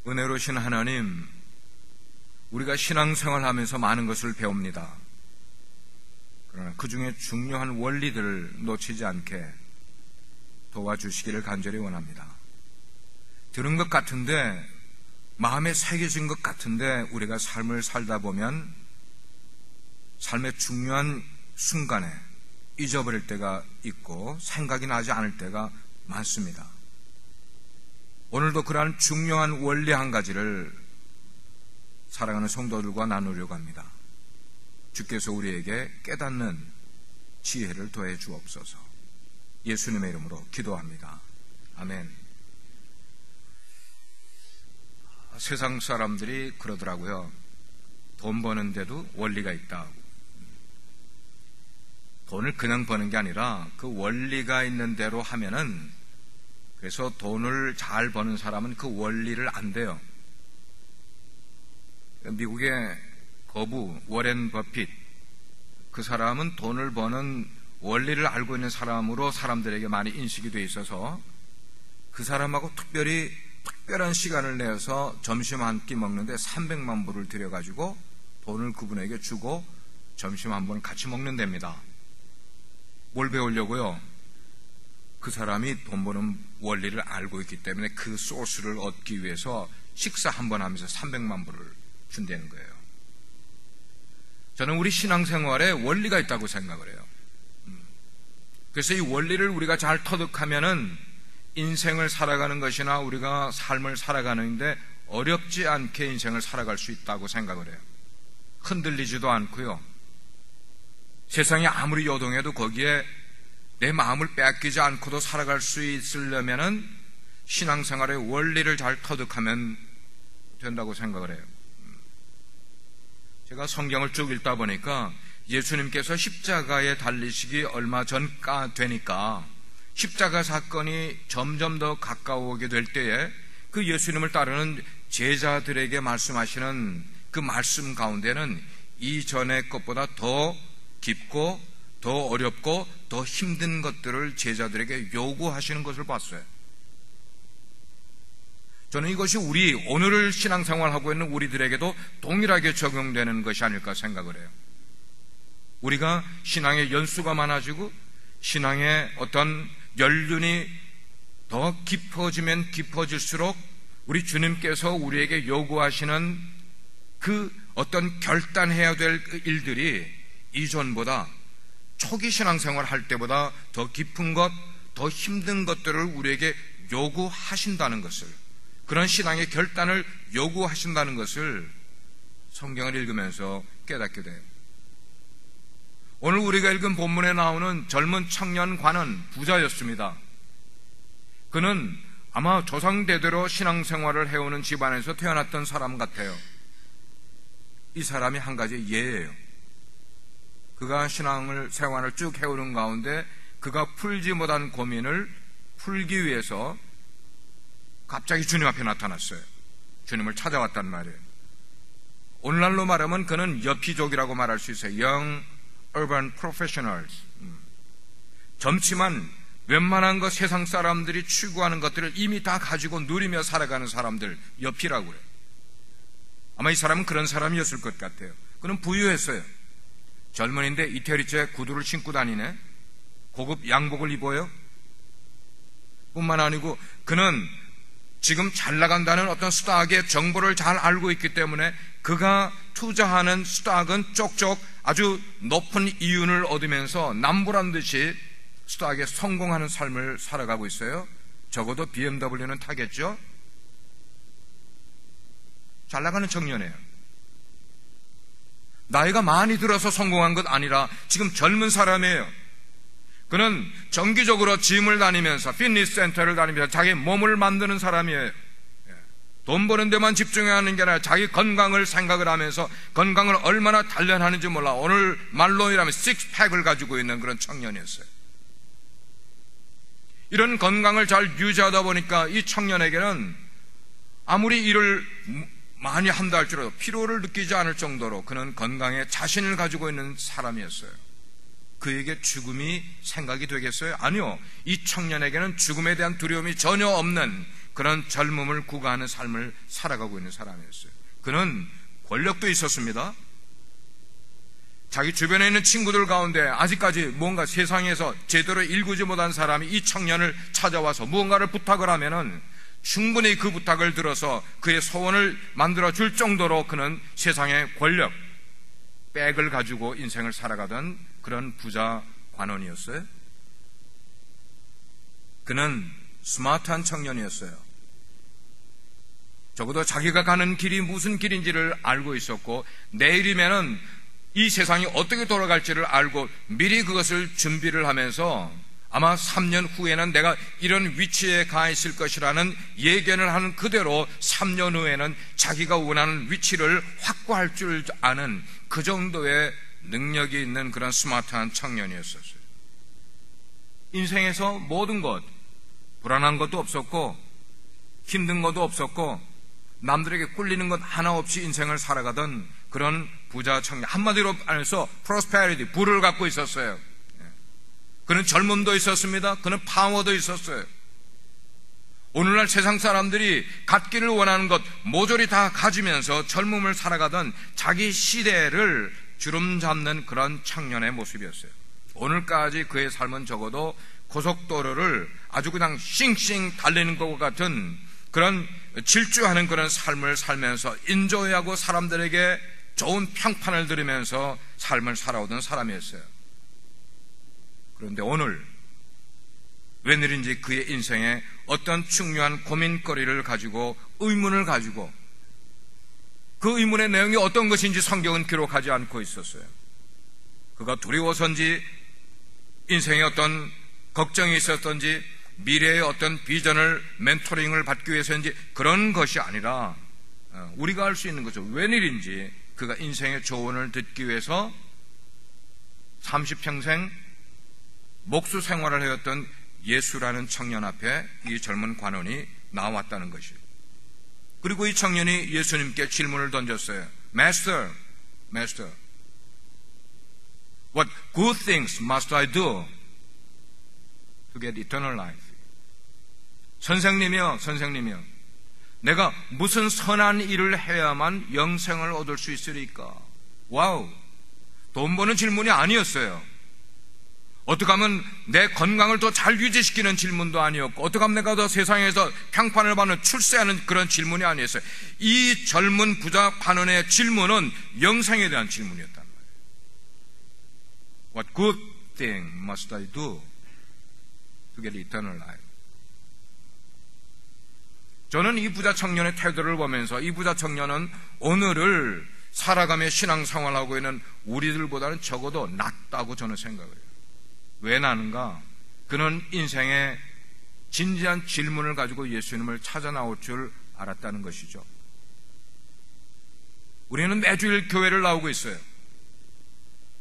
은혜로우신 하나님, 우리가 신앙생활하면서 많은 것을 배웁니다. 그러나 그 중에 중요한 원리들을 놓치지 않게 도와주시기를 간절히 원합니다. 들은 것 같은데, 마음에 새겨진 것 같은데 우리가 삶을 살다 보면 삶의 중요한 순간에 잊어버릴 때가 있고 생각이 나지 않을 때가 많습니다. 오늘도 그러한 중요한 원리 한 가지를 사랑하는 성도들과 나누려고 합니다. 주께서 우리에게 깨닫는 지혜를 더해 주옵소서. 예수님의 이름으로 기도합니다. 아멘. 세상 사람들이 그러더라고요. 돈 버는데도 원리가 있다. 돈을 그냥 버는 게 아니라 그 원리가 있는 대로 하면은, 그래서 돈을 잘 버는 사람은 그 원리를 안대요. 미국의 거부 워렌 버핏, 그 사람은 돈을 버는 원리를 알고 있는 사람으로 사람들에게 많이 인식이 돼 있어서 그 사람하고 특별한 시간을 내서 점심 한 끼 먹는데 300만 불을 들여가지고 돈을 그분에게 주고 점심 한 번 같이 먹는답니다. 뭘 배우려고요? 그 사람이 돈 버는 원리를 알고 있기 때문에 그 소스를 얻기 위해서 식사 한 번 하면서 300만 불을 준다는 거예요. 저는 우리 신앙생활에 원리가 있다고 생각을 해요. 그래서 이 원리를 우리가 잘 터득하면은 인생을 살아가는 것이나 우리가 삶을 살아가는데 어렵지 않게 인생을 살아갈 수 있다고 생각을 해요. 흔들리지도 않고요. 세상이 아무리 요동해도 거기에 내 마음을 뺏기지 않고도 살아갈 수 있으려면은 신앙생활의 원리를 잘 터득하면 된다고 생각을 해요. 제가 성경을 쭉 읽다 보니까 예수님께서 십자가에 달리시기 얼마 전가 되니까 십자가 사건이 점점 더 가까워오게 될 때에 그 예수님을 따르는 제자들에게 말씀하시는 그 말씀 가운데는 이전의 것보다 더 깊고 더 어렵고 더 힘든 것들을 제자들에게 요구하시는 것을 봤어요. 저는 이것이 오늘을 신앙생활하고 있는 우리들에게도 동일하게 적용되는 것이 아닐까 생각을 해요. 우리가 신앙의 연수가 많아지고 신앙의 어떤 연륜이 더 깊어지면 깊어질수록 우리 주님께서 우리에게 요구하시는 그 어떤 결단해야 될 일들이 이전보다 초기 신앙생활 할 때보다 더 깊은 것, 더 힘든 것들을 우리에게 요구하신다는 것을, 그런 신앙의 결단을 요구하신다는 것을 성경을 읽으면서 깨닫게 돼요. 오늘 우리가 읽은 본문에 나오는 젊은 청년관은 부자였습니다. 그는 아마 조상대대로 신앙생활을 해오는 집안에서 태어났던 사람 같아요. 이 사람이 한 가지 예예요. 그가 신앙생활을 쭉 해오는 가운데 그가 풀지 못한 고민을 풀기 위해서 갑자기 주님 앞에 나타났어요. 주님을 찾아왔단 말이에요. 오늘날로 말하면 그는 여피족이라고 말할 수 있어요. Young Urban Professionals. 젊지만 웬만한 것, 세상 사람들이 추구하는 것들을 이미 다 가지고 누리며 살아가는 사람들, 여피라고 그래요. 아마 이 사람은 그런 사람이었을 것 같아요. 그는 부유했어요. 젊은이인데 이태리째 구두를 신고 다니네. 고급 양복을 입어요. 뿐만 아니고 그는 지금 잘 나간다는 어떤 스탁의 정보를 잘 알고 있기 때문에 그가 투자하는 스탁은 쪽쪽 아주 높은 이윤을 얻으면서 남부란 듯이 스탁에 성공하는 삶을 살아가고 있어요. 적어도 BMW는 타겠죠. 잘 나가는 청년이에요. 나이가 많이 들어서 성공한 것 아니라 지금 젊은 사람이에요. 그는 정기적으로 짐을 다니면서 피트니스 센터를 다니면서 자기 몸을 만드는 사람이에요. 돈 버는 데만 집중해야 하는 게 아니라 자기 건강을 생각을 하면서 건강을 얼마나 단련하는지 몰라. 오늘 말로이라면 식스팩을 가지고 있는 그런 청년이었어요. 이런 건강을 잘 유지하다 보니까 이 청년에게는 아무리 일을 많이 한다 할지라도 피로를 느끼지 않을 정도로 그는 건강에 자신을 가지고 있는 사람이었어요. 그에게 죽음이 생각이 되겠어요? 아니요. 이 청년에게는 죽음에 대한 두려움이 전혀 없는 그런 젊음을 구가하는 삶을 살아가고 있는 사람이었어요. 그는 권력도 있었습니다. 자기 주변에 있는 친구들 가운데 아직까지 뭔가 세상에서 제대로 일구지 못한 사람이 이 청년을 찾아와서 무언가를 부탁을 하면은 충분히 그 부탁을 들어서 그의 소원을 만들어 줄 정도로 그는 세상의 권력, 백을 가지고 인생을 살아가던 그런 부자 관원이었어요. 그는 스마트한 청년이었어요. 적어도 자기가 가는 길이 무슨 길인지를 알고 있었고, 내일이면은 이 세상이 어떻게 돌아갈지를 알고 미리 그것을 준비를 하면서 아마 3년 후에는 내가 이런 위치에 가 있을 것이라는 예견을 하는 그대로 3년 후에는 자기가 원하는 위치를 확보할 줄 아는 그 정도의 능력이 있는 그런 스마트한 청년이었었어요. 인생에서 모든 것, 불안한 것도 없었고 힘든 것도 없었고 남들에게 꿀리는 것 하나 없이 인생을 살아가던 그런 부자 청년, 한마디로 말해서 prosperity, 부를 갖고 있었어요. 그는 젊음도 있었습니다. 그는 파워도 있었어요. 오늘날 세상 사람들이 갖기를 원하는 것 모조리 다 가지면서 젊음을 살아가던 자기 시대를 주름잡는 그런 청년의 모습이었어요. 오늘까지 그의 삶은 적어도 고속도로를 아주 그냥 싱싱 달리는 것 같은 그런 질주하는 그런 삶을 살면서 인조이하고 사람들에게 좋은 평판을 들으면서 삶을 살아오던 사람이었어요. 그런데 오늘 웬일인지 그의 인생에 어떤 중요한 고민거리를 가지고 의문을 가지고 그 의문의 내용이 어떤 것인지 성경은 기록하지 않고 있었어요. 그가 두려워서인지 인생에 어떤 걱정이 있었던지 미래의 어떤 비전을 멘토링을 받기 위해서인지 그런 것이 아니라 우리가 알 수 있는 거죠. 웬일인지 그가 인생의 조언을 듣기 위해서 30평생 목수 생활을 해왔던 예수라는 청년 앞에 이 젊은 관원이 나왔다는 것이에요. 그리고 이 청년이 예수님께 질문을 던졌어요. Master, Master, what good things must I do to get eternal life? 선생님이여, 선생님이여, 내가 무슨 선한 일을 해야만 영생을 얻을 수 있으리까? 와우, 돈 버는 질문이 아니었어요. 어떻게 하면 내 건강을 더 잘 유지시키는 질문도 아니었고, 어떻게 하면 내가 더 세상에서 평판을 받는 출세하는 그런 질문이 아니었어요. 이 젊은 부자 관원의 질문은 영생에 대한 질문이었단 말이에요. What good thing must I do to get eternal life? 저는 이 부자 청년의 태도를 보면서 이 부자 청년은 오늘을 살아가며 신앙생활하고 있는 우리들보다는 적어도 낫다고 저는 생각을 해요. 왜 나는가? 그는 인생의 진지한 질문을 가지고 예수님을 찾아 나올 줄 알았다는 것이죠. 우리는 매주일 교회를 나오고 있어요.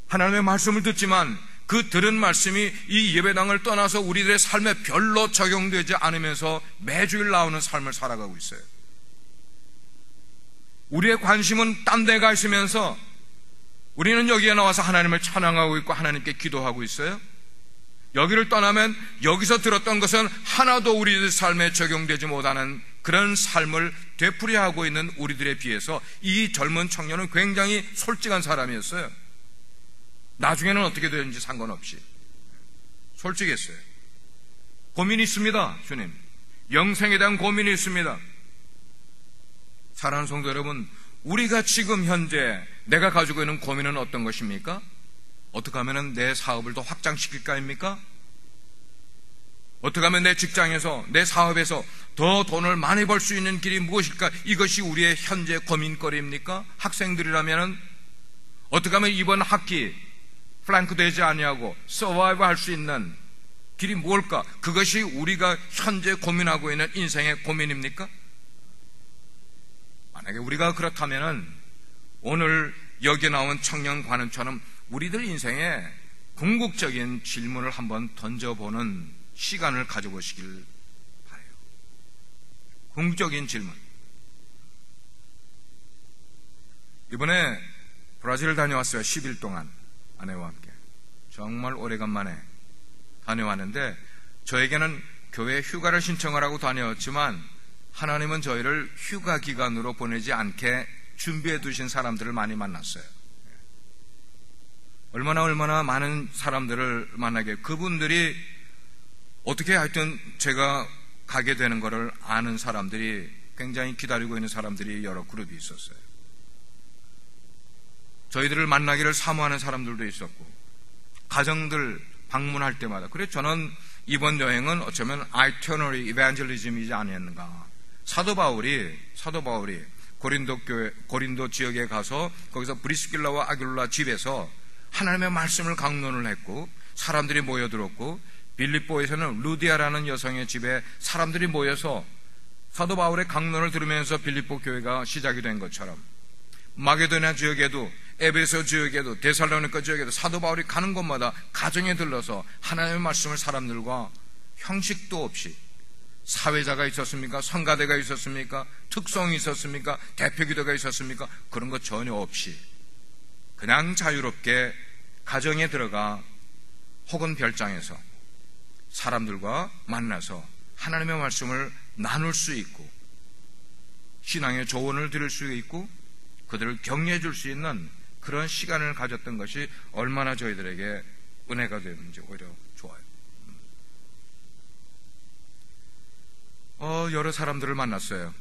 하나님의 말씀을 듣지만 그 들은 말씀이 이 예배당을 떠나서 우리들의 삶에 별로 적용되지 않으면서 매주일 나오는 삶을 살아가고 있어요. 우리의 관심은 딴 데 가 있으면서 우리는 여기에 나와서 하나님을 찬양하고 있고 하나님께 기도하고 있어요. 여기를 떠나면 여기서 들었던 것은 하나도 우리들 삶에 적용되지 못하는 그런 삶을 되풀이하고 있는 우리들에 비해서 이 젊은 청년은 굉장히 솔직한 사람이었어요. 나중에는 어떻게 되는지 상관없이 솔직했어요. 고민이 있습니다. 주님, 영생에 대한 고민이 있습니다. 사랑하는 성도 여러분, 우리가 지금 현재 내가 가지고 있는 고민은 어떤 것입니까? 어떻게 하면 내 사업을 더 확장시킬까입니까? 어떻게 하면 내 직장에서 내 사업에서 더 돈을 많이 벌 수 있는 길이 무엇일까? 이것이 우리의 현재 고민거리입니까? 학생들이라면 어떻게 하면 이번 학기 플랭크 되지 아니하고 서바이브 할 수 있는 길이 뭘까? 그것이 우리가 현재 고민하고 있는 인생의 고민입니까? 만약에 우리가 그렇다면 오늘 여기 나온 청년 관원처럼 우리들 인생에 궁극적인 질문을 한번 던져보는 시간을 가져보시길 바라요. 궁극적인 질문. 이번에 브라질 다녀왔어요. 10일 동안 아내와 함께. 정말 오래간만에 다녀왔는데 저에게는 교회 휴가를 신청을 하고 다녀왔지만 하나님은 저희를 휴가 기간으로 보내지 않게 준비해 두신 사람들을 많이 만났어요. 얼마나 많은 사람들을 만나게, 그분들이 어떻게 하여튼 제가 가게 되는 것을 아는 사람들이, 굉장히 기다리고 있는 사람들이 여러 그룹이 있었어요. 저희들을 만나기를 사모하는 사람들도 있었고, 가정들 방문할 때마다. 그래서 저는 이번 여행은 어쩌면 아이터너리 이벤젤리즘이지 아니었는가. 사도 바울이 고린도 지역에 가서 거기서 브리스길라와 아길라 집에서 하나님의 말씀을 강론을 했고, 사람들이 모여들었고, 빌립보에서는 루디아라는 여성의 집에 사람들이 모여서 사도 바울의 강론을 들으면서 빌립보 교회가 시작이 된 것처럼, 마게도냐 지역에도, 에베소 지역에도, 데살로니가 지역에도 사도 바울이 가는 곳마다 가정에 들러서 하나님의 말씀을 사람들과 형식도 없이, 사회자가 있었습니까? 성가대가 있었습니까? 특성이 있었습니까? 대표기도가 있었습니까? 그런 것 전혀 없이 그냥 자유롭게 가정에 들어가 혹은 별장에서 사람들과 만나서 하나님의 말씀을 나눌 수 있고, 신앙의 조언을 들을 수 있고, 그들을 격려해 줄 수 있는 그런 시간을 가졌던 것이 얼마나 저희들에게 은혜가 되는지 오히려 좋아요. 여러 사람들을 만났어요.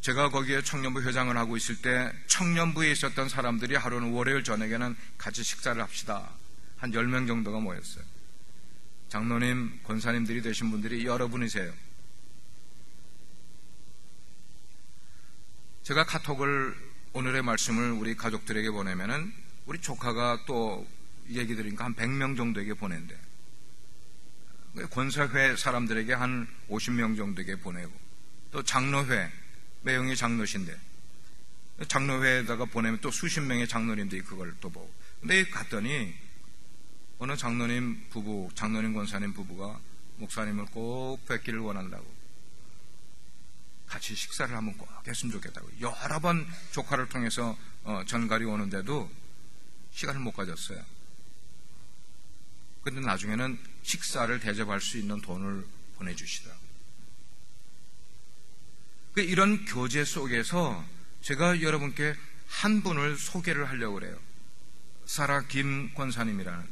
제가 거기에 청년부 회장을 하고 있을 때 청년부에 있었던 사람들이 하루는 월요일 저녁에는 같이 식사를 합시다. 한 10명 정도가 모였어요. 장로님, 권사님들이 되신 분들이 여러분이세요. 제가 카톡을, 오늘의 말씀을 우리 가족들에게 보내면은 우리 조카가 또 얘기 들으니까 한 100명 정도에게 보낸대. 권사회 사람들에게 한 50명 정도에게 보내고, 또 장로회, 매형이 장로신데 장로회에다가 보내면 또 수십 명의 장로님들이 그걸 또 보고. 근데 갔더니 어느 장로님 부부, 장로님 권사님 부부가 목사님을 꼭 뵙기를 원한다고, 같이 식사를 한번 꼭 했으면 좋겠다고 여러 번 조카를 통해서 전갈이 오는데도 시간을 못 가졌어요. 근데 나중에는 식사를 대접할 수 있는 돈을 보내주시더라고요. 이런 교제 속에서 제가 여러분께 한 분을 소개를 하려고 그래요. 사라 김 권사님이라는,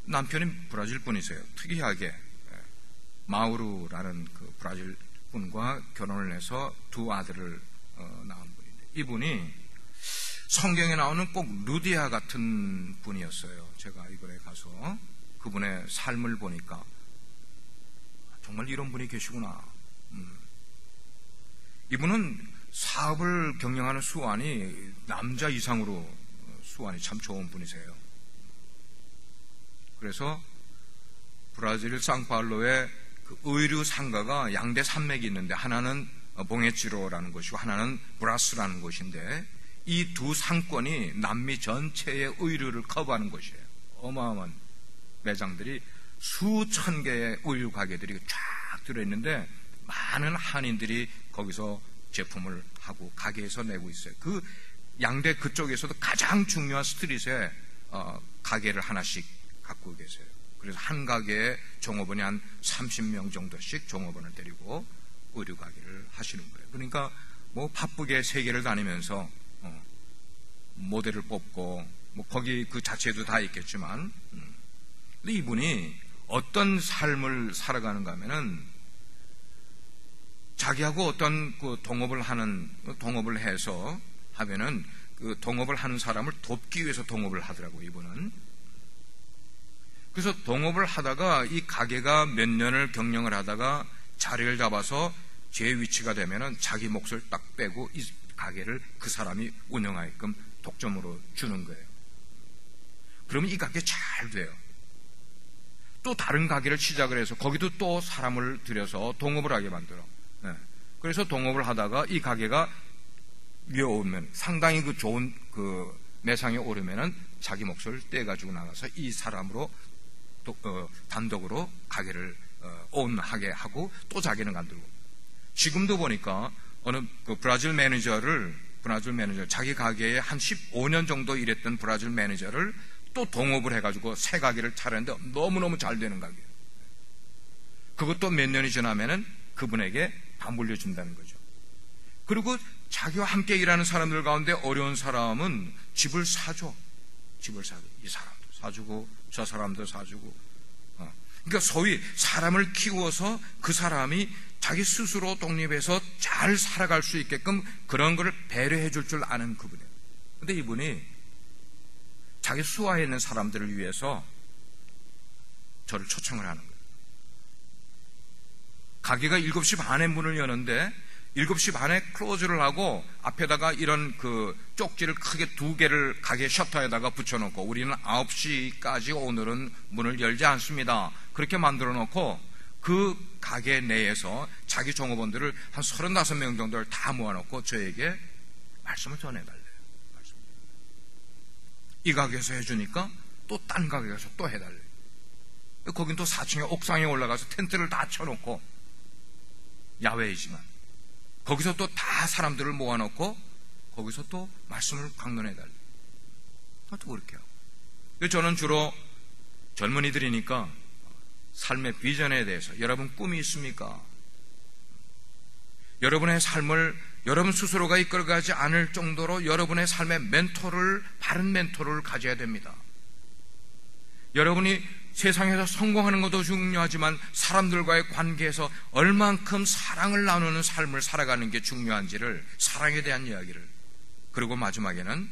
남편이 브라질 분이세요. 특이하게 마우루라는 그 브라질 분과 결혼을 해서 두 아들을 낳은 분인데, 이분이 성경에 나오는 꼭 루디아 같은 분이었어요. 제가 이번에 가서 그분의 삶을 보니까 정말 이런 분이 계시구나. 이분은 사업을 경영하는 수완이 남자 이상으로 수완이 참 좋은 분이세요. 그래서 브라질 상파울로에 그 의류 상가가 양대 산맥이 있는데, 하나는 봉에치로라는 곳이고 하나는 브라스라는 곳인데, 이 두 상권이 남미 전체의 의류를 커버하는 곳이에요. 어마어마한 매장들이, 수천 개의 의류 가게들이 쫙 들어있는데 많은 한인들이 거기서 제품을 하고 가게에서 내고 있어요. 그 양대 그쪽에서도 가장 중요한 스트릿에 가게를 하나씩 갖고 계세요. 그래서 한 가게에 종업원이 한 30명 정도씩 종업원을 데리고 의류 가게를 하시는 거예요. 그러니까 뭐 바쁘게 세계를 다니면서 모델을 뽑고, 뭐 거기 그 자체도 다 있겠지만, 근데 이분이 어떤 삶을 살아가는가 하면은, 자기하고 어떤 그 동업을 해서 하면은 그 동업을 하는 사람을 돕기 위해서 동업을 하더라고요, 이분은. 그래서 동업을 하다가 이 가게가 몇 년을 경영을 하다가 자리를 잡아서 제 위치가 되면은 자기 몫을 딱 빼고 이 가게를 그 사람이 운영하게끔 독점으로 주는 거예요. 그러면 이 가게 잘 돼요. 또 다른 가게를 시작을 해서 거기도 또 사람을 들여서 동업을 하게 만들어. 네. 그래서 동업을 하다가 이 가게가 위에 오면, 상당히 그 좋은 그 매상에 오르면은 자기 몫을 떼가지고 나가서 이 사람으로 단독으로 가게를 오운하게 하고 또 자기는 만들고. 지금도 보니까 어느 그 브라질 매니저를 자기 가게에 한 15년 정도 일했던 브라질 매니저를 또 동업을 해가지고 새 가게를 차렸는데 너무너무 잘 되는 가게예요. 그것도 몇 년이 지나면은 그분에게 다 물려준다는 거죠. 그리고 자기와 함께 일하는 사람들 가운데 어려운 사람은 집을 사줘. 집을 사줘. 이 사람도 사주고 저 사람도 사주고. 그러니까 소위 사람을 키워서 그 사람이 자기 스스로 독립해서 잘 살아갈 수 있게끔 그런 걸 배려해 줄 줄 아는 그분이에요. 근데 이분이 자기 수하에 있는 사람들을 위해서 저를 초청을 하는 거예요. 가게가 7시 반에 문을 여는데 7시 반에 클로즈를 하고 앞에다가 이런 그 쪽지를 크게 2개를 가게 셔터에다가 붙여놓고 우리는 9시까지 오늘은 문을 열지 않습니다. 그렇게 만들어 놓고 그 가게 내에서 자기 종업원들을 한 35명 정도를 다 모아놓고 저에게 말씀을 전해달래요. 이 가게에서 해주니까 또 딴 가게에서 또 해달래요. 거긴 또 4층에 옥상에 올라가서 텐트를 다 쳐놓고 야외이지만 거기서 또 다 사람들을 모아놓고 거기서 또 말씀을 강론해달래요. 또 그렇게 하고. 저는 주로 젊은이들이니까 삶의 비전에 대해서 여러분 꿈이 있습니까? 여러분의 삶을 여러분 스스로가 이끌어가지 않을 정도로 여러분의 삶의 멘토를, 바른 멘토를 가져야 됩니다. 여러분이 세상에서 성공하는 것도 중요하지만 사람들과의 관계에서 얼만큼 사랑을 나누는 삶을 살아가는 게 중요한지를, 사랑에 대한 이야기를, 그리고 마지막에는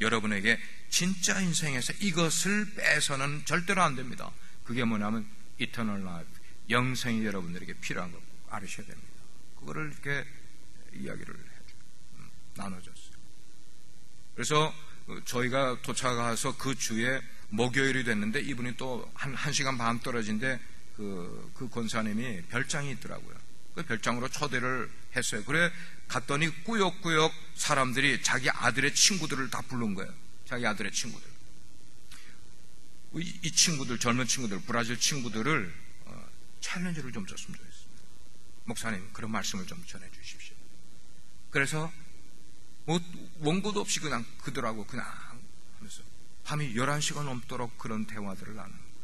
여러분에게 진짜 인생에서 이것을 빼서는 절대로 안 됩니다. 그게 뭐냐면 Eternal Life, 영생이 여러분들에게 필요한 걸 알으셔야 됩니다. 그거를 이렇게 이야기를 나눠줬어요. 그래서 저희가 도착해서 그 주에 목요일이 됐는데 이분이 또 한 시간 반 떨어진데 그 권사님이 별장이 있더라고요. 그 별장으로 초대를 했어요. 그래 갔더니 꾸역꾸역 사람들이 자기 아들의 친구들을 다 부른 거예요. 자기 아들의 친구들. 이 친구들, 젊은 친구들, 브라질 친구들을 챌린지를 좀 줬으면 좋겠습니다. 목사님, 그런 말씀을 좀 전해 주십시오. 그래서 뭐 원고도 없이 그냥 그들하고 그냥 하면서 밤이 11시가 넘도록 그런 대화들을 나누는 거예요.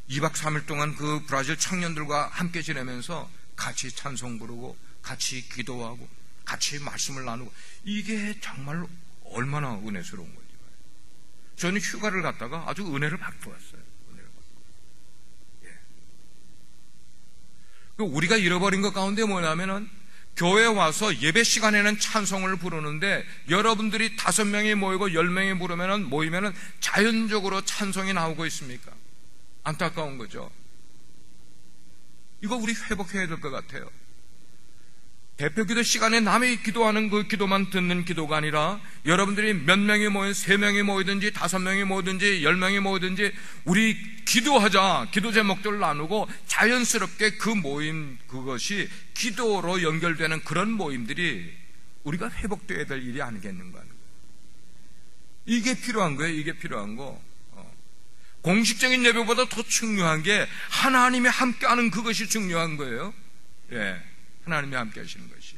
2박 3일 동안 그 브라질 청년들과 함께 지내면서 같이 찬송 부르고 같이 기도하고 같이 말씀을 나누고, 이게 정말 얼마나 은혜스러운 거지. 저는 휴가를 갔다가 아주 은혜를 받고 왔어요. 은혜를 받고. 예. 우리가 잃어버린 것 가운데 뭐냐면은 교회에 와서 예배 시간에는 찬송을 부르는데 여러분들이 5명이 모이고 10명이 모이면은 자연적으로 찬송이 나오고 있습니까? 안타까운 거죠. 이거 우리 회복해야 될 것 같아요. 대표기도 시간에 남이 기도하는 그 기도만 듣는 기도가 아니라 여러분들이 몇 명이 모인 3명이 모이든지 5명이 모이든지 10명이 모이든지 우리 기도하자, 기도 제목들을 나누고 자연스럽게 그 모임, 그것이 기도로 연결되는 그런 모임들이 우리가 회복되어야 될 일이 아니겠는가. 이게 필요한 거예요. 이게 필요한 거. 공식적인 예배보다 더 중요한 게 하나님이 함께하는 그것이 중요한 거예요. 예. 하나님이 함께 하시는 것이.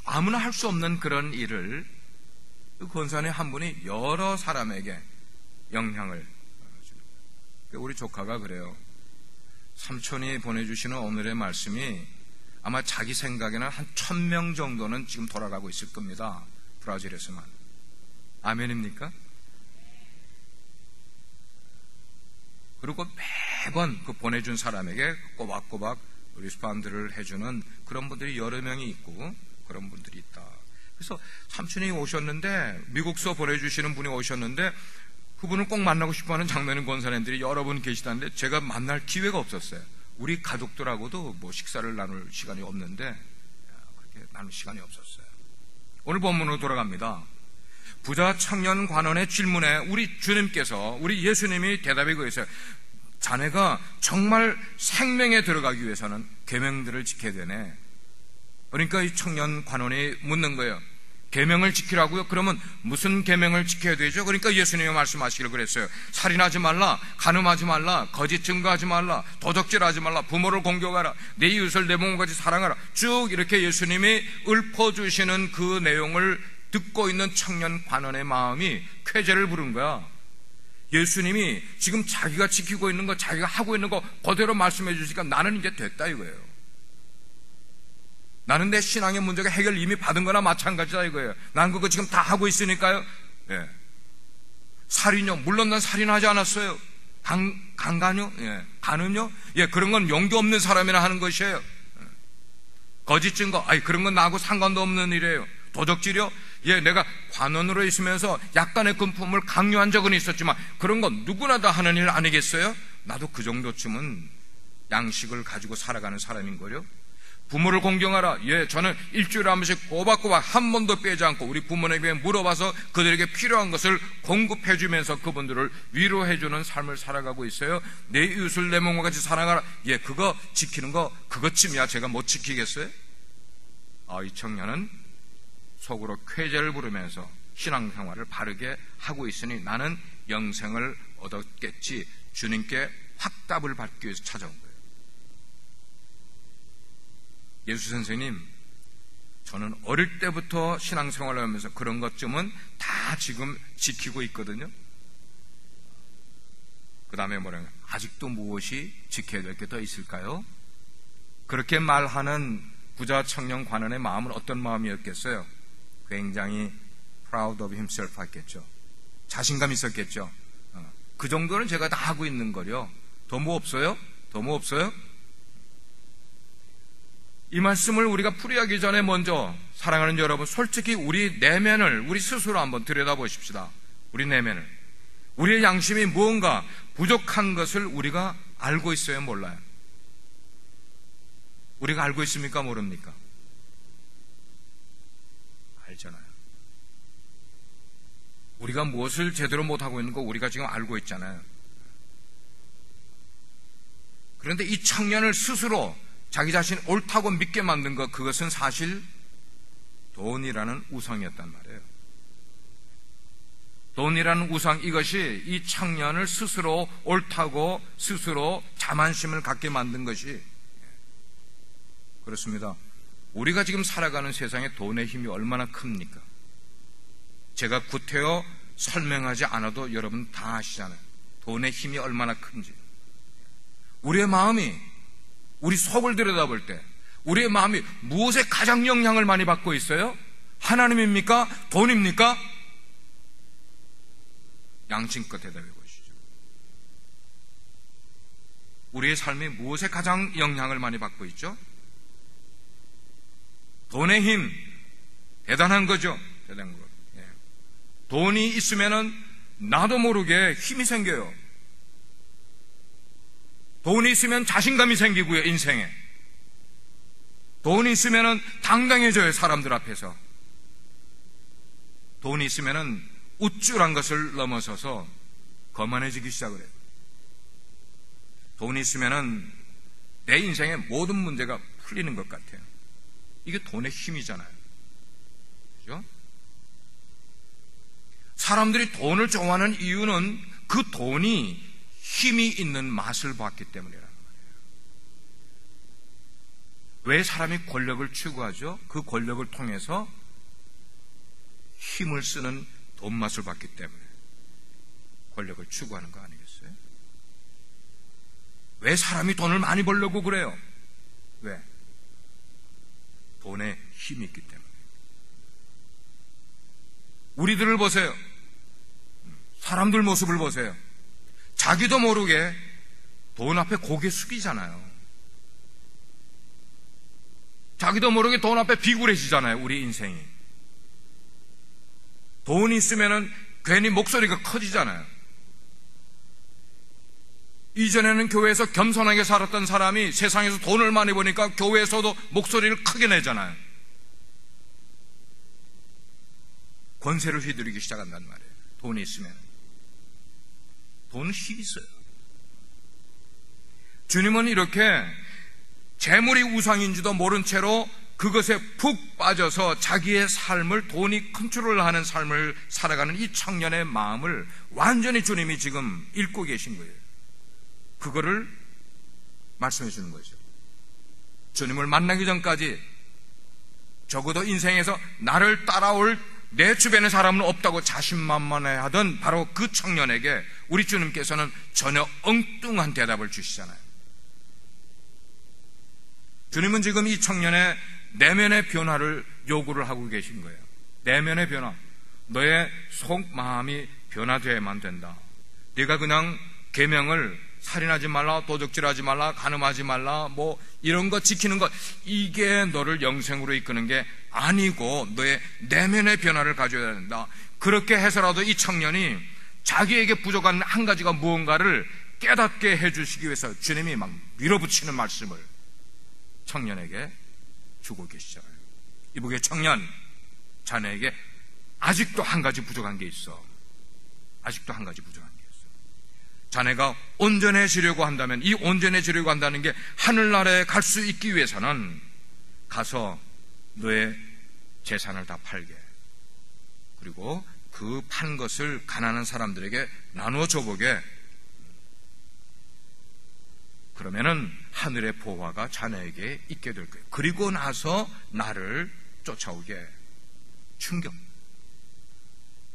아무나 할 수 없는 그런 일을 그 권사님 한 분이 여러 사람에게 영향을 줍니다. 우리 조카가 그래요. 삼촌이 보내주시는 오늘의 말씀이 아마 자기 생각에는 한 1000명 정도는 지금 돌아가고 있을 겁니다. 브라질에서만. 아멘입니까? 그리고 매번 그 보내준 사람에게 꼬박꼬박 리스폰드를 해주는 그런 분들이 여러 명이 있고 그런 분들이 있다. 그래서 삼촌이 오셨는데, 미국서 보내주시는 분이 오셨는데 그분을 꼭 만나고 싶어하는 장로님 권사님들이 여러 분 계시다는데 제가 만날 기회가 없었어요. 우리 가족들하고도 뭐 식사를 나눌 시간이 없는데 그렇게 나눌 시간이 없었어요. 오늘 본문으로 돌아갑니다. 부자 청년 관원의 질문에 우리 주님께서, 우리 예수님이 대답해 그랬어요. 자네가 정말 생명에 들어가기 위해서는 계명들을 지켜야 되네. 그러니까 이 청년 관원이 묻는 거예요. 계명을 지키라고요? 그러면 무슨 계명을 지켜야 되죠? 그러니까 예수님이 말씀하시기를 그랬어요. 살인하지 말라, 간음하지 말라, 거짓 증거하지 말라, 도적질하지 말라, 부모를 공경하라, 내 이웃을 내 몸같이 사랑하라. 쭉 이렇게 예수님이 읊어주시는 그 내용을 듣고 있는 청년 관원의 마음이 쾌재를 부른 거야. 예수님이 지금 자기가 지키고 있는 거, 자기가 하고 있는 거 그대로 말씀해 주시니까 나는 이제 됐다 이거예요. 나는 내 신앙의 문제가 해결 이미 받은 거나 마찬가지다 이거예요. 난 그거 지금 다 하고 있으니까요. 예. 살인요? 물론 난 살인하지 않았어요. 강간요? 예. 간음요? 예, 그런 건 용기 없는 사람이나 하는 것이에요. 예. 거짓 증거, 그런 건 나하고 상관도 없는 일이에요. 도적질이요? 예, 내가 관원으로 있으면서 약간의 금품을 강요한 적은 있었지만 그런 건 누구나 다 하는 일 아니겠어요? 나도 그 정도쯤은 양식을 가지고 살아가는 사람인 거요. 부모를 공경하라. 예, 저는 일주일에 한 번씩 꼬박꼬박 한 번도 빼지 않고 우리 부모에게 물어봐서 그들에게 필요한 것을 공급해 주면서 그분들을 위로해 주는 삶을 살아가고 있어요. 내 이웃을 내 몸과 같이 사랑하라. 예, 그거 지키는 거 그것쯤이야 제가 못 지키겠어요? 이 청년은 속으로 쾌재를 부르면서 신앙생활을 바르게 하고 있으니 나는 영생을 얻었겠지. 주님께 확답을 받기 위해서 찾아온 거예요. 예수 선생님, 저는 어릴 때부터 신앙생활을 하면서 그런 것쯤은 다 지금 지키고 있거든요. 그 다음에 뭐라고요? 아직도 무엇이 지켜야 될 게 더 있을까요? 그렇게 말하는 부자 청년 관원의 마음은 어떤 마음이었겠어요? 굉장히 proud of himself 했겠죠. 자신감 있었겠죠. 그 정도는 제가 다 하고 있는 거요. 더 뭐 없어요? 더 뭐 없어요? 이 말씀을 우리가 풀이하기 전에 먼저 사랑하는 여러분, 솔직히 우리 내면을 우리 스스로 한번 들여다보십시다. 우리 내면을. 우리의 양심이 무언가 부족한 것을 우리가 알고 있어요, 몰라요? 우리가 알고 있습니까, 모릅니까? 알잖아요. 우리가 무엇을 제대로 못하고 있는 거 우리가 지금 알고 있잖아요. 그런데 이 청년을 스스로 자기 자신이 옳다고 믿게 만든 것, 그것은 사실 돈이라는 우상이었단 말이에요. 돈이라는 우상, 이것이 이 청년을 스스로 옳다고 스스로 자만심을 갖게 만든 것이, 그렇습니다. 우리가 지금 살아가는 세상에 돈의 힘이 얼마나 큽니까? 제가 구태여 설명하지 않아도 여러분 다 아시잖아요. 돈의 힘이 얼마나 큰지. 우리의 마음이, 우리 속을 들여다볼 때 우리의 마음이 무엇에 가장 영향을 많이 받고 있어요? 하나님입니까? 돈입니까? 양심껏 대답해 보시죠. 우리의 삶이 무엇에 가장 영향을 많이 받고 있죠? 돈의 힘, 대단한 거죠. 대단한 거. 예. 돈이 있으면은 나도 모르게 힘이 생겨요. 돈이 있으면 자신감이 생기고요, 인생에. 돈이 있으면 당당해져요, 사람들 앞에서. 돈이 있으면 우쭐한 것을 넘어서서 거만해지기 시작을 해요. 돈이 있으면 내 인생의 모든 문제가 풀리는 것 같아요. 이게 돈의 힘이잖아요. 그죠? 사람들이 돈을 좋아하는 이유는 그 돈이 힘이 있는 맛을 봤기 때문이라는 말이에요. 왜 사람이 권력을 추구하죠? 그 권력을 통해서 힘을 쓰는 돈 맛을 봤기 때문에 권력을 추구하는 거 아니겠어요? 왜 사람이 돈을 많이 벌려고 그래요? 왜? 돈에 힘이 있기 때문에. 우리들을 보세요. 사람들 모습을 보세요. 자기도 모르게 돈 앞에 고개 숙이잖아요. 자기도 모르게 돈 앞에 비굴해지잖아요, 우리 인생이. 돈이 있으면은 괜히 목소리가 커지잖아요. 이전에는 교회에서 겸손하게 살았던 사람이 세상에서 돈을 많이 버니까 교회에서도 목소리를 크게 내잖아요. 권세를 휘두르기 시작한단 말이에요. 돈이 있으면. 돈은 힘이 있어요. 주님은 이렇게 재물이 우상인지도 모른 채로 그것에 푹 빠져서 자기의 삶을, 돈이 컨트롤하는 삶을 살아가는 이 청년의 마음을 완전히 주님이 지금 읽고 계신 거예요. 그거를 말씀해 주는 거죠. 주님을 만나기 전까지 적어도 인생에서 나를 따라올 내 주변의 사람은 없다고 자신만만해 하던 바로 그 청년에게 우리 주님께서는 전혀 엉뚱한 대답을 주시잖아요. 주님은 지금 이 청년의 내면의 변화를 요구를 하고 계신 거예요. 내면의 변화. 너의 속마음이 변화되어야만 된다. 네가 그냥 계명을 살인하지 말라, 도적질하지 말라, 간음하지 말라, 뭐 이런 거 지키는 것, 이게 너를 영생으로 이끄는 게 아니고 너의 내면의 변화를 가져야 된다. 그렇게 해서라도 이 청년이 자기에게 부족한 한 가지가 무언가를 깨닫게 해주시기 위해서 주님이 막 밀어붙이는 말씀을 청년에게 주고 계시잖아요. 이보게 청년, 자네에게 아직도 한 가지 부족한 게 있어. 아직도 한 가지 부족한 게 있어. 자네가 온전해지려고 한다면, 이 온전해지려고 한다는 게 하늘나라에 갈 수 있기 위해서는 가서 너의 재산을 다 팔게, 그리고 그 판 것을 가난한 사람들에게 나누어 줘보게. 그러면은 하늘의 보화가 자네에게 있게 될 거예요. 그리고 나서 나를 쫓아오게.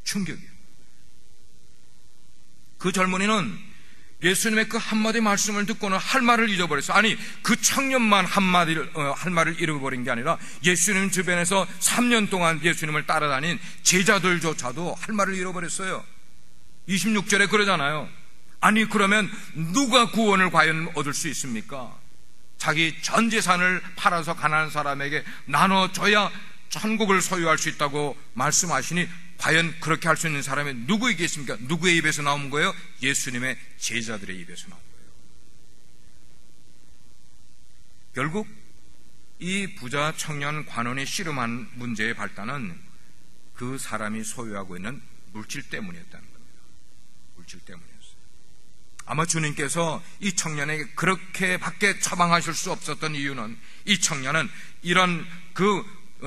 충격이에요. 그 젊은이는 예수님의 그 한마디 말씀을 듣고는 할 말을 잊어버렸어요. 아니, 그 청년만 할 말을 잃어버린 게 아니라 예수님 주변에서 3년 동안 예수님을 따라다닌 제자들조차도 할 말을 잃어버렸어요. 26절에 그러잖아요. 아니, 그러면 누가 구원을 과연 얻을 수 있습니까? 자기 전 재산을 팔아서 가난한 사람에게 나눠줘야 천국을 소유할 수 있다고 말씀하시니 과연 그렇게 할 수 있는 사람이 누구이겠습니까? 누구의 입에서 나온 거예요? 예수님의 제자들의 입에서 나온 거예요. 결국 이 부자 청년 관원이 씨름한 문제의 발단은 그 사람이 소유하고 있는 물질 때문이었다는 겁니다. 물질 때문이었어요. 아마 주님께서 이 청년에게 그렇게밖에 처방하실 수 없었던 이유는, 이 청년은 이런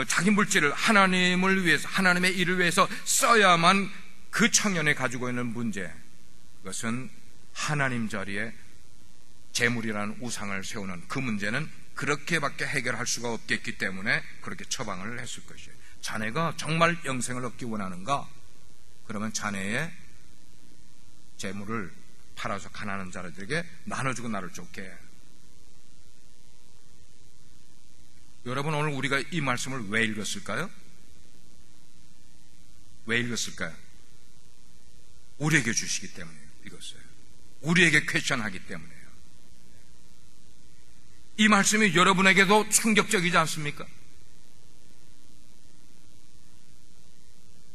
자기 물질을 하나님을 위해서, 하나님의 일을 위해서 써야만 그 청년이 가지고 있는 문제, 그것은 하나님 자리에 재물이라는 우상을 세우는 그 문제는 그렇게밖에 해결할 수가 없겠기 때문에 그렇게 처방을 했을 것이에요. 자네가 정말 영생을 얻기 원하는가? 그러면 자네의 재물을 팔아서 가난한 자들에게 나눠주고 나를 쫓게. 여러분, 오늘 우리가 이 말씀을 왜 읽었을까요? 왜 읽었을까요? 우리에게 주시기 때문에 읽었어요. 우리에게 퀘스천하기 때문에요. 이 말씀이 여러분에게도 충격적이지 않습니까?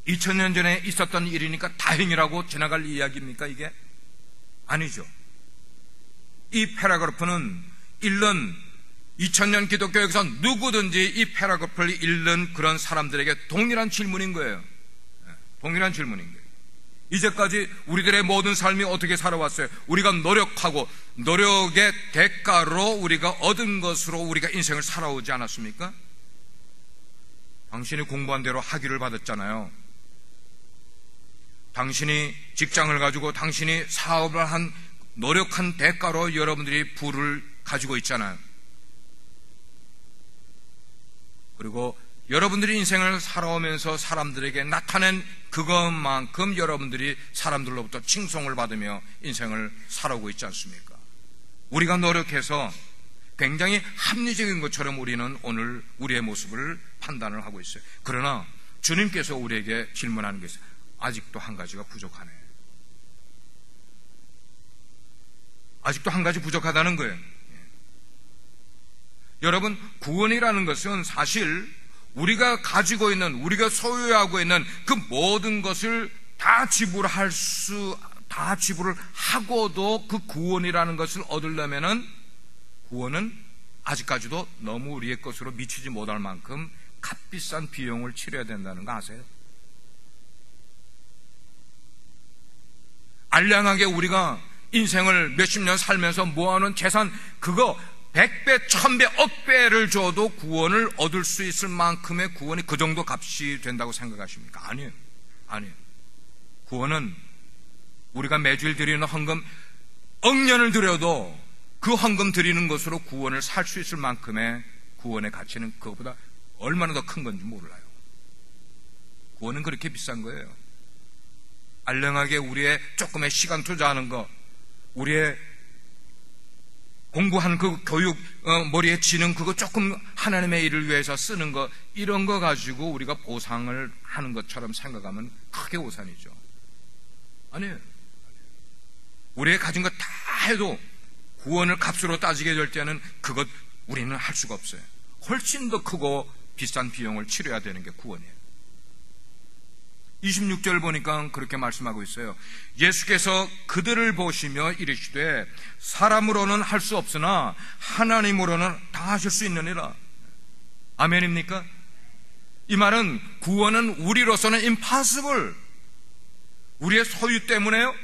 2000년 전에 있었던 일이니까 다행이라고 지나갈 이야기입니까, 이게? 아니죠. 이 패라그래프는 읽는 2000년 기독교에서 누구든지 이 패라그래프를 읽는 그런 사람들에게 동일한 질문인 거예요. 동일한 질문인 거예요. 이제까지 우리들의 모든 삶이 어떻게 살아왔어요? 우리가 노력하고 노력의 대가로 우리가 얻은 것으로 우리가 인생을 살아오지 않았습니까? 당신이 공부한 대로 학위를 받았잖아요. 당신이 직장을 가지고 당신이 사업을 한 노력한 대가로 여러분들이 부를 가지고 있잖아요. 그리고 여러분들이 인생을 살아오면서 사람들에게 나타낸 그것만큼 여러분들이 사람들로부터 칭송을 받으며 인생을 살아오고 있지 않습니까? 우리가 노력해서 굉장히 합리적인 것처럼 우리는 오늘 우리의 모습을 판단을 하고 있어요. 그러나 주님께서 우리에게 질문하는 게 있어요. 아직도 한 가지가 부족하네. 아직도 한 가지 부족하다는 거예요. 여러분, 구원이라는 것은 사실 우리가 가지고 있는, 우리가 소유하고 있는 그 모든 것을 다 지불을 하고도 그 구원이라는 것을 얻으려면은, 구원은 아직까지도 너무 우리의 것으로 미치지 못할 만큼 값비싼 비용을 치러야 된다는 거 아세요? 알량하게 우리가 인생을 몇십 년 살면서 모아놓은 재산, 그거 100배, 1000배, 억배를 줘도 구원을 얻을 수 있을 만큼의 구원이 그 정도 값이 된다고 생각하십니까? 아니에요. 아니에요. 구원은 우리가 매주일 드리는 헌금 억년을 드려도 그 헌금 드리는 것으로 구원을 살 수 있을 만큼의 구원의 가치는 그것보다 얼마나 더 큰 건지 몰라요. 구원은 그렇게 비싼 거예요. 알량하게 우리의 조금의 시간 투자하는 거, 우리의 공부한 그 교육, 머리에 지는 그거 조금 하나님의 일을 위해서 쓰는 거, 이런 거 가지고 우리가 보상을 하는 것처럼 생각하면 크게 오산이죠. 아니에요. 우리의 가진 거 다 해도 구원을 값으로 따지게 될 때는 그것 우리는 할 수가 없어요. 훨씬 더 크고 비싼 비용을 치러야 되는 게 구원이에요. 26절 보니까 그렇게 말씀하고 있어요. 예수께서 그들을 보시며 이르시되 사람으로는 할 수 없으나 하나님으로는 다 하실 수 있느니라. 아멘입니까? 이 말은 구원은 우리로서는 impossible, 우리의 소유 때문에요,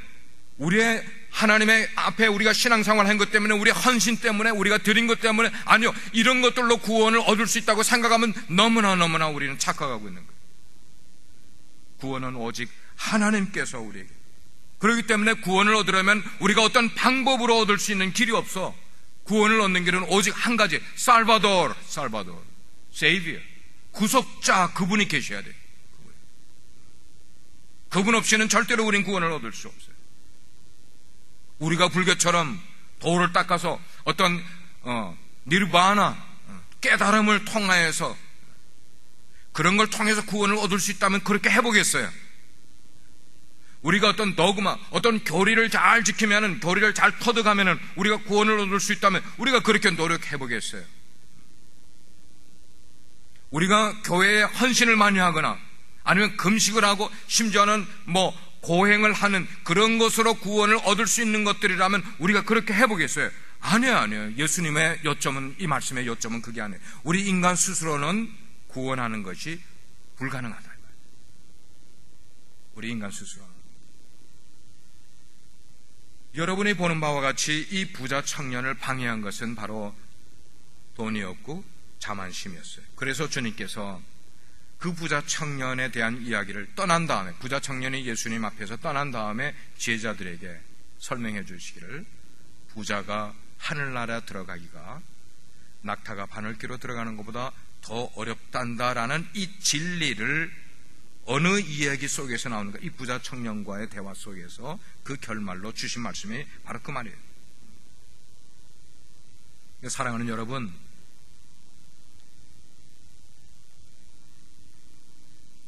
우리의 하나님의 앞에 우리가 신앙생활 한 것 때문에, 우리의 헌신 때문에, 우리가 드린 것 때문에, 아니요, 이런 것들로 구원을 얻을 수 있다고 생각하면 너무나 우리는 착각하고 있는 거예요. 구원은 오직 하나님께서 우리에게, 그렇기 때문에 구원을 얻으려면 우리가 어떤 방법으로 얻을 수 있는 길이 없어. 구원을 얻는 길은 오직 한 가지, 살바도르, 세이비어, 구속자, 그분이 계셔야 돼요. 그분 없이는 절대로 우린 구원을 얻을 수 없어요. 우리가 불교처럼 도를 닦아서 어떤 니르바나, 깨달음을 통하여서, 그런 걸 통해서 구원을 얻을 수 있다면 그렇게 해보겠어요. 우리가 어떤 도그마, 어떤 교리를 잘 지키면은, 교리를 잘 터득하면은 우리가 구원을 얻을 수 있다면 우리가 그렇게 노력해보겠어요. 우리가 교회에 헌신을 많이 하거나 아니면 금식을 하고 심지어는 고행을 하는 그런 것으로 구원을 얻을 수 있는 것들이라면 우리가 그렇게 해보겠어요? 아니에요. 예수님의 요점은, 이 말씀의 요점은 그게 아니에요. 우리 인간 스스로는 구원하는 것이 불가능하다. 우리 인간 스스로는. 여러분이 보는 바와 같이 이 부자 청년을 방해한 것은 바로 돈이었고 자만심이었어요. 그래서 주님께서 그 부자 청년에 대한 이야기를 떠난 다음에, 부자 청년이 예수님 앞에서 떠난 다음에 제자들에게 설명해 주시기를, 부자가 하늘나라 들어가기가 낙타가 바늘귀로 들어가는 것보다 더 어렵단다라는 이 진리를 어느 이야기 속에서 나오는가? 이 부자 청년과의 대화 속에서 그 결말로 주신 말씀이 바로 그 말이에요. 사랑하는 여러분,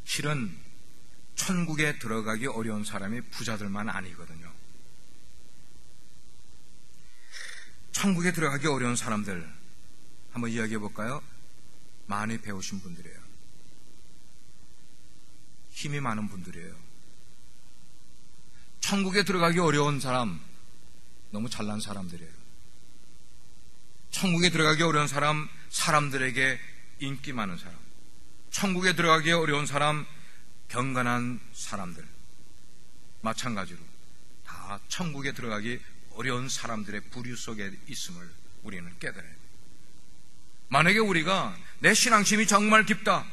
실은 천국에 들어가기 어려운 사람이 부자들만 아니거든요. 천국에 들어가기 어려운 사람들 한번 이야기해 볼까요? 많이 배우신 분들이에요. 힘이 많은 분들이에요. 천국에 들어가기 어려운 사람, 너무 잘난 사람들이에요. 천국에 들어가기 어려운 사람, 사람들에게 인기 많은 사람. 천국에 들어가기 어려운 사람, 경건한 사람들. 마찬가지로 다 천국에 들어가기 어려운 사람들의 부류 속에 있음을 우리는 깨달아야 돼요. 만약에 우리가 내 신앙심이 정말 깊다,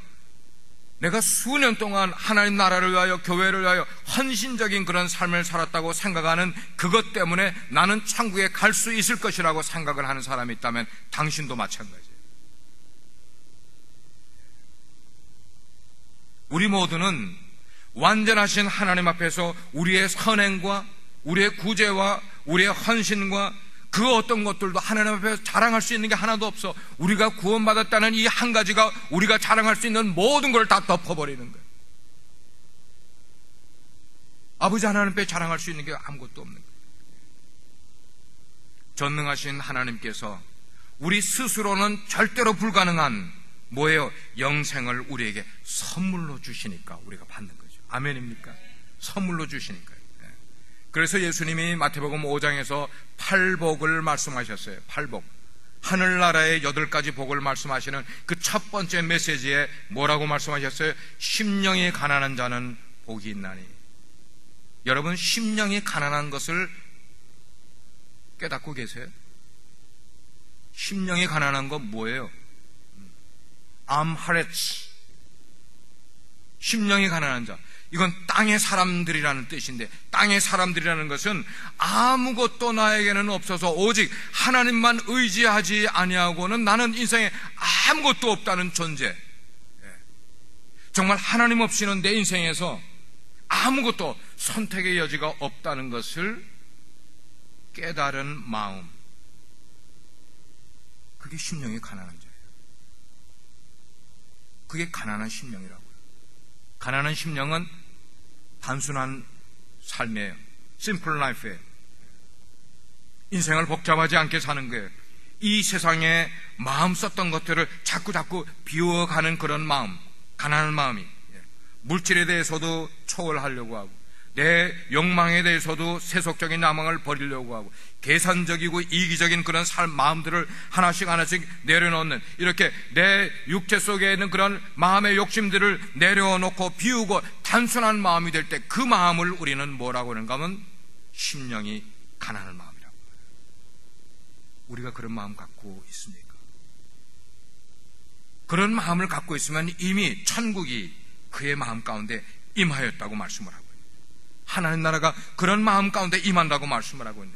내가 수년 동안 하나님 나라를 위하여, 교회를 위하여 헌신적인 그런 삶을 살았다고 생각하는 그것 때문에 나는 천국에 갈 수 있을 것이라고 생각을 하는 사람이 있다면 당신도 마찬가지예요. 우리 모두는 완전하신 하나님 앞에서 우리의 선행과 우리의 구제와 우리의 헌신과 그 어떤 것들도 하나님 앞에서 자랑할 수 있는 게 하나도 없어. 우리가 구원받았다는 이 한 가지가 우리가 자랑할 수 있는 모든 걸 다 덮어버리는 거예요. 아버지 하나님 앞에 자랑할 수 있는 게 아무것도 없는 거예요. 전능하신 하나님께서 우리 스스로는 절대로 불가능한 뭐예요? 영생을 우리에게 선물로 주시니까 우리가 받는 거죠. 아멘입니까? 선물로 주시니까요. 그래서 예수님이 마태복음 5장에서 8복을 말씀하셨어요. 8복. 하늘나라의 8가지 복을 말씀하시는 그 첫 번째 메시지에 뭐라고 말씀하셨어요? 심령이 가난한 자는 복이 있나니. 여러분, 심령이 가난한 것을 깨닫고 계세요? 심령이 가난한 건 뭐예요? 암하레츠, 심령이 가난한 자. 이건 땅의 사람들이라는 뜻인데, 땅의 사람들이라는 것은 아무것도 나에게는 없어서 오직 하나님만 의지하지 아니하고는 나는 인생에 아무것도 없다는 존재. 정말 하나님 없이는 내 인생에서 아무것도 선택의 여지가 없다는 것을 깨달은 마음, 그게 심령이 가난한 자예요. 그게 가난한 심령이라고요. 가난한 심령은 단순한 삶이에요. 심플 라이프예요. 인생을 복잡하지 않게 사는 거예요. 이 세상에 마음 썼던 것들을 자꾸 비워가는 그런 마음, 가난한 마음이, 물질에 대해서도 초월하려고 하고, 내 욕망에 대해서도 세속적인 야망을 버리려고 하고, 계산적이고 이기적인 그런 마음들을 하나씩 내려놓는, 이렇게 내 육체 속에 있는 그런 마음의 욕심들을 내려놓고 비우고 단순한 마음이 될 때 그 마음을 우리는 뭐라고 하는가 하면 심령이 가난한 마음이라고. 우리가 그런 마음 갖고 있습니까? 그런 마음을 갖고 있으면 이미 천국이 그의 마음 가운데 임하였다고 말씀을 하고, 하나님 나라가 그런 마음 가운데 임한다고 말씀을 하고 있는,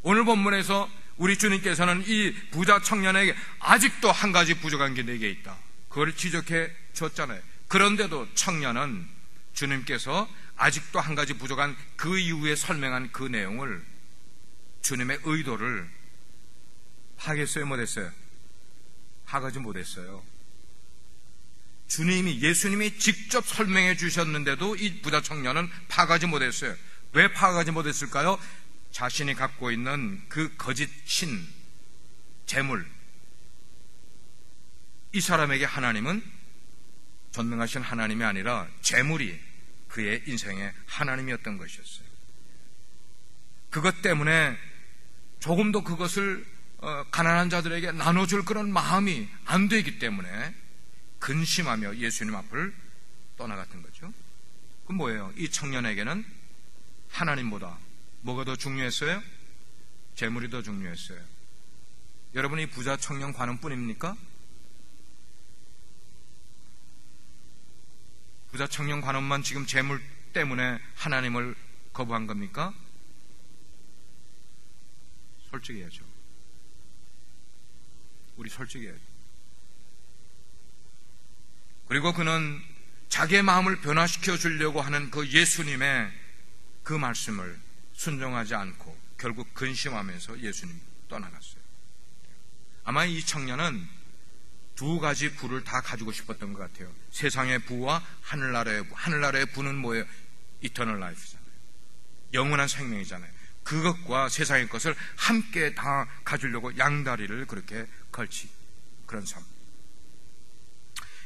오늘 본문에서 우리 주님께서는 이 부자 청년에게 아직도 한 가지 부족한 게 내게 있다, 그걸 지적해 줬잖아요. 그런데도 청년은 주님께서 아직도 한 가지 부족한 그 이후에 설명한 그 내용을, 주님의 의도를 파악했어요, 못했어요? 파악하지 못했어요. 예수님이 직접 설명해 주셨는데도 이 부자 청년은 파악하지 못했어요. 왜 파악하지 못했을까요? 자신이 갖고 있는 그 거짓 신, 재물, 이 사람에게 하나님은 전능하신 하나님이 아니라 재물이 그의 인생의 하나님이었던 것이었어요. 그것 때문에 조금도 그것을 가난한 자들에게 나눠줄 그런 마음이 안 되기 때문에 근심하며 예수님 앞을 떠나갔던 거죠. 그럼 뭐예요? 이 청년에게는 하나님보다 뭐가 더 중요했어요? 재물이 더 중요했어요. 여러분이 부자 청년 관원뿐입니까? 부자 청년 관원만 지금 재물 때문에 하나님을 거부한 겁니까? 솔직해야죠. 우리 솔직해야죠. 그리고 그는 자기의 마음을 변화시켜 주려고 하는 그 예수님의 그 말씀을 순종하지 않고 결국 근심하면서 예수님 떠나갔어요. 아마 이 청년은 두 가지 부를 다 가지고 싶었던 것 같아요. 세상의 부와 하늘나라의 부. 하늘나라의 부는 뭐예요? 이터널 라이프잖아요. 영원한 생명이잖아요. 그것과 세상의 것을 함께 다 가지려고 양다리를 그렇게 걸치, 그런 삶.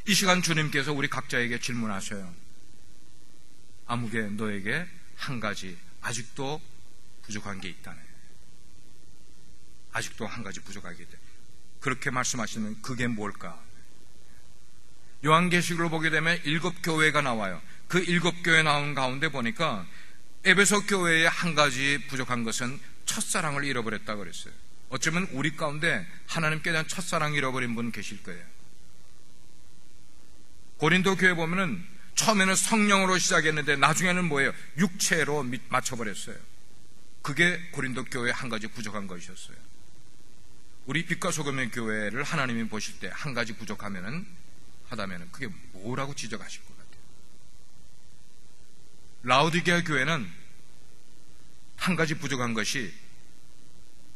이 시간 주님께서 우리 각자에게 질문하셔요. 아무개 너에게 한 가지 아직도 부족한 게 있다네. 아직도 한 가지 부족하게 돼. 그렇게 말씀하시면 그게 뭘까? 요한계시록을 보게 되면 7교회가 나와요. 그 7교회 나온 가운데 보니까 에베소 교회에 한 가지 부족한 것은 첫사랑을 잃어버렸다고 그랬어요. 어쩌면 우리 가운데 하나님께 대한 첫사랑을 잃어버린 분 계실 거예요. 고린도 교회 보면은 처음에는 성령으로 시작했는데 나중에는 뭐예요? 육체로 맞춰버렸어요. 그게 고린도 교회의 한 가지 부족한 것이었어요. 우리 빛과 소금의 교회를 하나님이 보실 때 한 가지 부족하면은 그게 뭐라고 지적하실 것 같아요? 라오디게아 교회는 한 가지 부족한 것이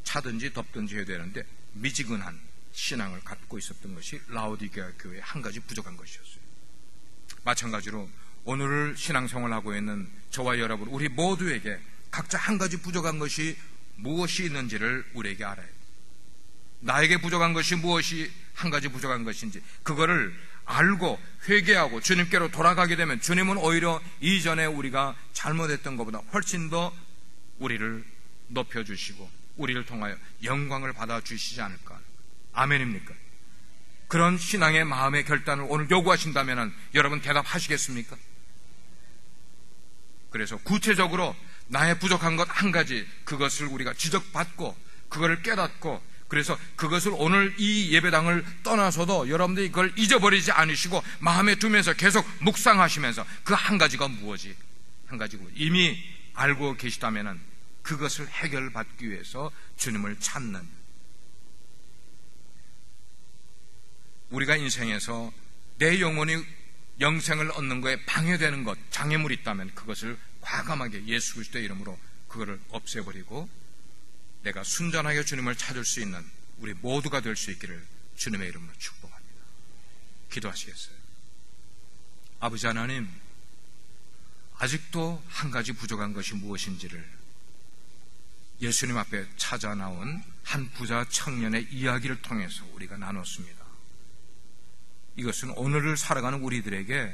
차든지 덥든지 해야 되는데 미지근한 신앙을 갖고 있었던 것이 라오디게아 교회의 한 가지 부족한 것이었어요. 마찬가지로 오늘 신앙생활을 하고 있는 저와 여러분, 우리 모두에게 각자 한 가지 부족한 것이 무엇이 있는지를 우리에게 알아야 돼요. 나에게 부족한 것이 무엇이 한 가지 부족한 것인지 그거를 알고 회개하고 주님께로 돌아가게 되면 주님은 오히려 이전에 우리가 잘못했던 것보다 훨씬 더 우리를 높여주시고 우리를 통하여 영광을 받아주시지 않을까. 아멘입니까? 그런 신앙의 마음의 결단을 오늘 요구하신다면 여러분 대답하시겠습니까? 그래서 구체적으로 나의 부족한 것 한 가지, 그것을 우리가 지적받고 그거를 깨닫고, 그래서 그것을 오늘 이 예배당을 떠나서도 여러분들이 그걸 잊어버리지 않으시고 마음에 두면서 계속 묵상하시면서 그 한 가지가 무엇이, 한 가지고 이미 알고 계시다면 그것을 해결받기 위해서 주님을 찾는, 우리가 인생에서 내 영혼이 영생을 얻는 거에 방해되는 것, 장애물이 있다면 그것을 과감하게 예수 그리스도의 이름으로 그거를 없애버리고 내가 순전하게 주님을 찾을 수 있는 우리 모두가 될 수 있기를 주님의 이름으로 축복합니다. 기도하시겠어요? 아버지 하나님, 아직도 한 가지 부족한 것이 무엇인지를 예수님 앞에 찾아 나온 한 부자 청년의 이야기를 통해서 우리가 나눴습니다. 이것은 오늘을 살아가는 우리들에게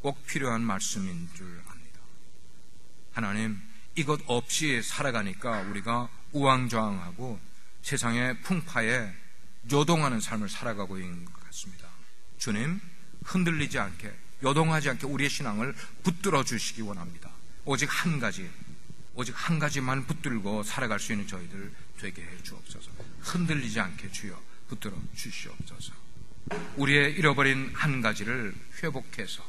꼭 필요한 말씀인 줄 압니다. 하나님, 이것 없이 살아가니까 우리가 우왕좌왕하고 세상의 풍파에 요동하는 삶을 살아가고 있는 것 같습니다. 주님, 흔들리지 않게, 요동하지 않게 우리의 신앙을 붙들어 주시기 원합니다. 오직 한 가지만 붙들고 살아갈 수 있는 저희들 되게 해 주옵소서. 흔들리지 않게 주여 붙들어 주시옵소서. 우리의 잃어버린 한 가지를 회복해서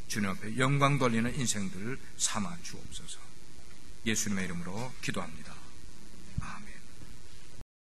주님 앞에 영광 돌리는 인생들을 삼아 주옵소서. 예수님의 이름으로 기도합니다.